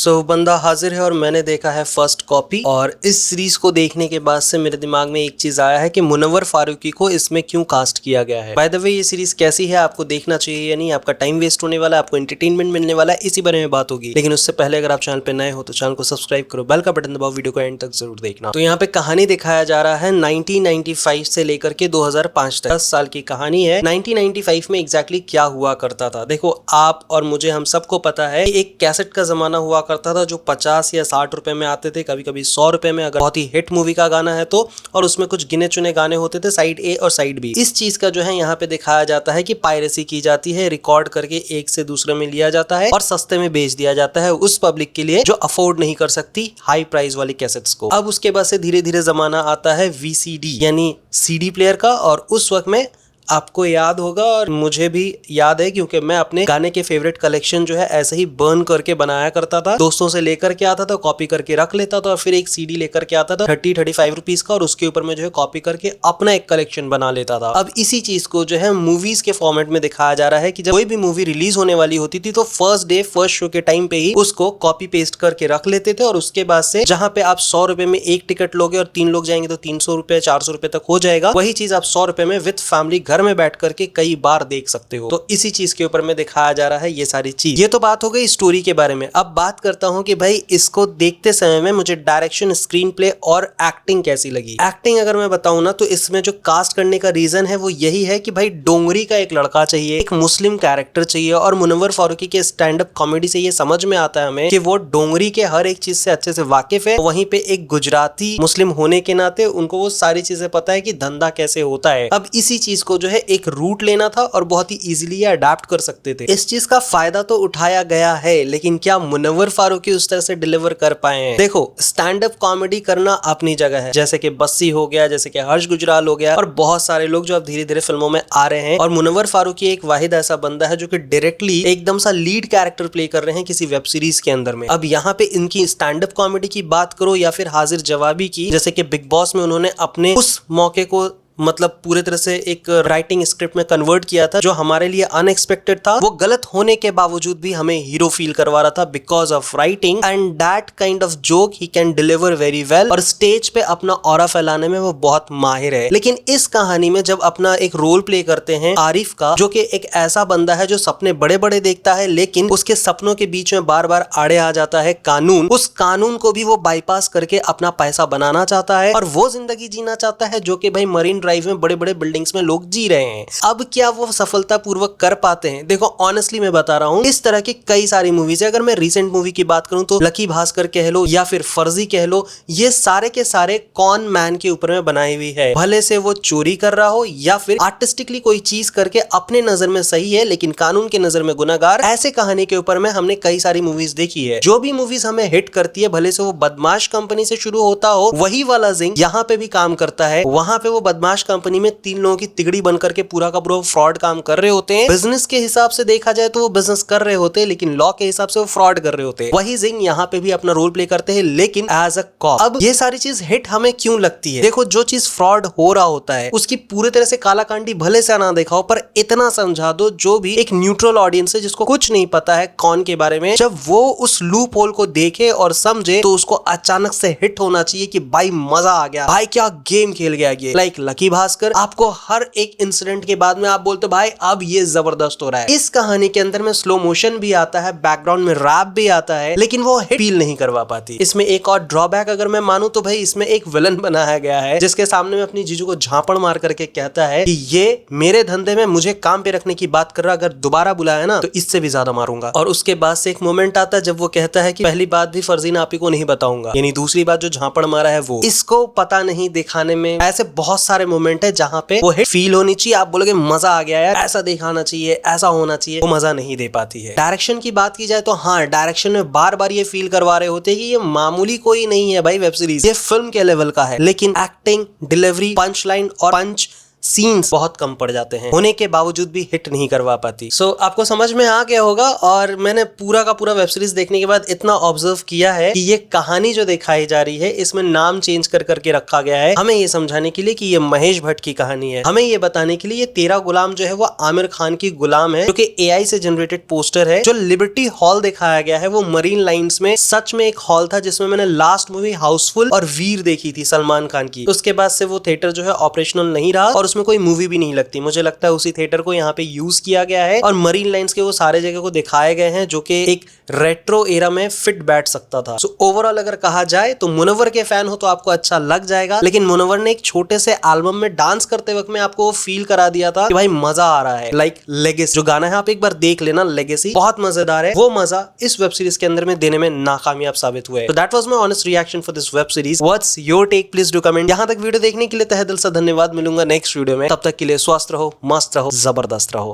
बंदा हाजिर है और मैंने देखा है फर्स्ट कॉपी। और इस सीरीज को देखने के बाद से मेरे दिमाग में एक चीज आया है कि मुनव्वर फारूकी को इसमें क्यों कास्ट किया गया है। बाय द वे ये सीरीज कैसी है, आपको देखना चाहिए या नहीं, आपका टाइम वेस्ट होने वाला है, आपको एंटरटेनमेंट मिलने वाला है, इसी बारे में बात होगी। लेकिन उससे पहले अगर आप चैनल पे नए हो तो चैनल को सब्सक्राइब करो, बेल का बटन दबाओ, वीडियो को एंड तक जरूर देखना। तो यहाँ पे कहानी दिखाया जा रहा है 1995 से लेकर के 2005 तक, 10 साल की कहानी है। 1995 में एग्जैक्टली क्या हुआ करता था, देखो आप और मुझे हम सबको पता है एक कैसेट का जमाना हुआ करता था जो 50 या 60 रुपए में आते थे, कभी कभी 100 रुपए में अगर बहुत ही हिट मूवी का गाना है तो, और उसमें कुछ गिने चुने गाने होते थे, साइड ए और साइड बी। इस चीज का जो है यहाँ पे दिखाया जाता है कि पायरेसी की जाती है, रिकॉर्ड करके एक से दूसरे में लिया जाता है और सस्ते में बेच दिया जाता है उस पब्लिक के लिए जो अफोर्ड नहीं कर सकती हाई प्राइस वाली कैसेट्स को। अब उसके बाद से धीरे धीरे जमाना आता है वीसीडी यानी सीडी प्लेयर का, और उस वक्त में आपको याद होगा और मुझे भी याद है क्योंकि मैं अपने गाने के फेवरेट कलेक्शन जो है ऐसे ही बर्न करके बनाया करता था। दोस्तों से लेकर के आता था, कॉपी करके रख लेता था और फिर एक सीडी लेकर के आता था 30-35 रुपीज का, और उसके ऊपर में जो है कॉपी करके अपना एक कलेक्शन बना लेता था। अब इसी चीज को जो है मूवीज के फॉर्मेट में दिखाया जा रहा है कि जब कोई भी मूवी रिलीज होने वाली होती थी तो फर्स्ट डे फर्स्ट शो के टाइम पे ही उसको कॉपी पेस्ट करके रख लेते थे, और उसके बाद से जहां पे आप 100 रुपए में एक टिकट लोगे और 3 लोग जाएंगे तो 300 रुपए 400 रुपए तक हो जाएगा। वही चीज आप 100 रुपए में विद फैमिली घर में बैठ करके कई बार देख सकते हो। तो इसी चीज के ऊपर में दिखाया जा रहा है ये सारी चीज। ये तो बात हो गई स्टोरी के बारे में। अब बात करता हूं कि भाई इसको देखते समय में मुझे डायरेक्शन, स्क्रीन प्ले और एक्टिंग कैसी लगी। एक्टिंग अगर मैं बताऊं ना तो इसमें जो कास्ट करने का रीजन है वो यही है कि भाई डोंगरी का एक लड़का चाहिए, एक मुस्लिम कैरेक्टर चाहिए, और मुनव्वर फारूकी के स्टैंड अप कॉमेडी से ये समझ में आता है हमें कि वो डोंगरी के हर एक चीज से अच्छे से वाकिफ है। वहीं पे एक गुजराती मुस्लिम होने के नाते उनको वो सारी चीजें पता है कि धंधा कैसे होता है। अब इसी चीज को जो है एक रूट लेना था और बहुत ही इजीली अडेप्ट कर सकते थे। इस चीज का फायदा तो उठाया गया है, लेकिन क्या मुनव्वर फारूकी उस तरह से डिलीवर कर पाए हैं? देखो स्टैंड अप कॉमेडी करना अपनी जगह है, जैसे कि बस्सी हो गया, जैसे कि हर्ष गुजराल हो गया, और बहुत सारे लोग जो अब धीरे धीरे फिल्मों में आ रहे हैं। और मुनव्वर फारूकी एक वाहिद ऐसा बंदा है जो कि डायरेक्टली एकदम सा लीड कैरेक्टर प्ले कर रहे हैं किसी वेब सीरीज के अंदर में। अब यहाँ पे इनकी स्टैंड अप कॉमेडी की बात करो या फिर हाजिर जवाबी की, जैसे कि बिग बॉस में उन्होंने अपने उस मौके को मतलब पूरे तरह से एक राइटिंग स्क्रिप्ट में कन्वर्ट किया था जो हमारे लिए अनएक्सपेक्टेड था। वो गलत होने के बावजूद भी हमें हीरो फील करवा रहा था because of writing, and that kind of joke he can deliver very well. और स्टेज पे अपना ऑरा फैलाने में वो बहुत माहिर है। लेकिन इस कहानी में जब अपना एक रोल प्ले करते हैं आरिफ का, जो कि एक ऐसा बंदा है जो सपने बड़े बड़े देखता है, लेकिन उसके सपनों के बीच में बार बार आड़े आ जाता है कानून। उस कानून को भी वो बाईपास करके अपना पैसा बनाना चाहता है और वो जिंदगी जीना चाहता है जो कि भाई मरीन ड्राइव में बड़े बड़े बिल्डिंग्स में लोग जी रहे हैं। अब क्या वो सफलता पूर्वक कर पाते हैं? देखो ऑनेस्टली मैं बता रहा हूं, इस तरह की कई सारी मूवीज है। अगर मैं रिसेंट मूवी की बात करूं तो लकी भास्कर कह लो या फिर फर्जी कह लो, ये सारे के सारे कॉन मैन के ऊपर में बनाई हुई है। भले से वो चोरी कर रहा हो या फिर आर्टिस्टिकली कोई चीज करके अपने नजर में सही है लेकिन कानून के नजर में गुनाहगार, ऐसे कहानी के ऊपर में हमने कई सारी मूवीज देखी है। जो भी मूवीज हमें हिट करती है, भले से वो बदमाश कंपनी से शुरू होता हो, वही वाला जिंग यहाँ पे भी काम करता है। वहां पे वो बदमाश कंपनी में 3 लोगों की तिगड़ी बनकर के पूरा का पूरा फ्रॉड काम कर रहे होते हैं। बिजनेस के हिसाब से देखा जाए तो वो बिजनेस कर रहे होते हैं, लेकिन लॉ के हिसाब से वो फ्रॉड कर रहे होते हैं। वही जिंग यहाँ पे भी अपना रोल प्ले करते हैं, लेकिन एज अ कॉप। अब ये सारी चीज हिट हमें क्यों लगती है? देखो जो चीज फ्रॉड हो रहा होता है उसकी पूरे तरह से कालाकांडी भले से ना देखा हो, पर इतना समझा दो जो भी एक न्यूट्रल ऑडियंस है जिसको कुछ नहीं पता है कौन के बारे में, जब वो उस लूप होल को देखे और समझे तो उसको अचानक से हिट होना चाहिए कि भाई मजा आ गया, भाई क्या गेम खेल गया ये। लाइक लकी भास्कर, आपको हर एक इंसिडेंट के बाद में आप बोलते हो भाई अब ये जबरदस्त हो रहा है। इस कहानी के अंदर में स्लो मोशन भी आता है, बैकग्राउंड में रैप भी आता है, लेकिन वो हिट फील नहीं करवा पाती। इसमें एक और ड्रॉबैक अगर मैं मानूं तो भाई इसमें एक विलन बनाया गया है जिसके सामने में अपनी जीजू को झापड़ मार करके कहता है कि ये मेरे धंधे में मुझे काम पे रखने की बात कर रहा, अगर दोबारा बुलाया ना तो इससे भी ज्यादा मारूंगा। और उसके बाद से एक मोमेंट आता है जब वो कहता है कि पहली बात भी फर्जीन आपी को नहीं बताऊंगा, यानी दूसरी बात जो झापड़ मारा है वो इसको पता नहीं दिखाने में। ऐसे बहुत सारे मोमेंट है जहां पे वो हिट फील होनी चाहिए, आप बोलोगे मजा आ गया यार, ऐसा दिखाना चाहिए, ऐसा होना चाहिए, वो मजा नहीं दे पाती है। डायरेक्शन की बात की जाए तो हाँ, डायरेक्शन में बार बार ये फील करवा रहे होते हैं कि ये मामूली कोई नहीं है भाई वेब सीरीज, ये फिल्म के लेवल का है। लेकिन एक्टिंग, डिलीवरी, पंच लाइन और पंच सीन्स बहुत कम पड़ जाते हैं, होने के बावजूद भी हिट नहीं करवा पाती। सो आपको समझ में आ गया होगा। और मैंने पूरा का पूरा वेब सीरीज देखने के बाद इतना ऑब्जर्व किया है कि ये कहानी जो दिखाई जा रही है इसमें नाम चेंज कर करके रखा गया है, हमें ये समझाने के लिए कि ये महेश भट्ट की कहानी है, हमें ये बताने के लिए ये 13 गुलाम जो है वो आमिर खान की गुलाम है, जो कि एआई से जनरेटेड पोस्टर है। जो लिबर्टी हॉल दिखाया गया है वो मरीन लाइंस में सच में एक हॉल था जिसमें मैंने लास्ट मूवी हाउसफुल और वीर देखी थी सलमान खान की। उसके बाद से वो थिएटर जो है ऑपरेशनल नहीं रहा और उसमें कोई मूवी भी नहीं लगती। मुझे लगता है उसी थिएटर को यहाँ पे यूज किया गया है और मरीन लाइंस के वो सारे जगह को दिखाए गए हैं जो कि एक रेट्रो एरा में फिट बैठ सकता था। सो ओवरऑल अगर कहा जाए तो मुनव्वर के फैन हो तो आपको अच्छा लग जाएगा, लेकिन मुनव्वर ने एक छोटे से एल्बम में डांस करते वक्त में आपको फील करा दिया था कि भाई मजा आ रहा है। लाइक लेगेसी जो गाना है आप एक बार देख लेना, लेगेसी बहुत मजेदार है। वो मजा इस वेब सीरीज के अंदर में देने में नाकामयाब साबित हुए। तो that was my honest reaction for this web series. What's your take? Please do comment. यहां तक वीडियो देखने के लिए तहे दिल से धन्यवाद। मिलूंगा नेक्स्ट वीडियो में, तब तक के लिए स्वस्थ रहो, मस्त रहो, जबरदस्त रहो।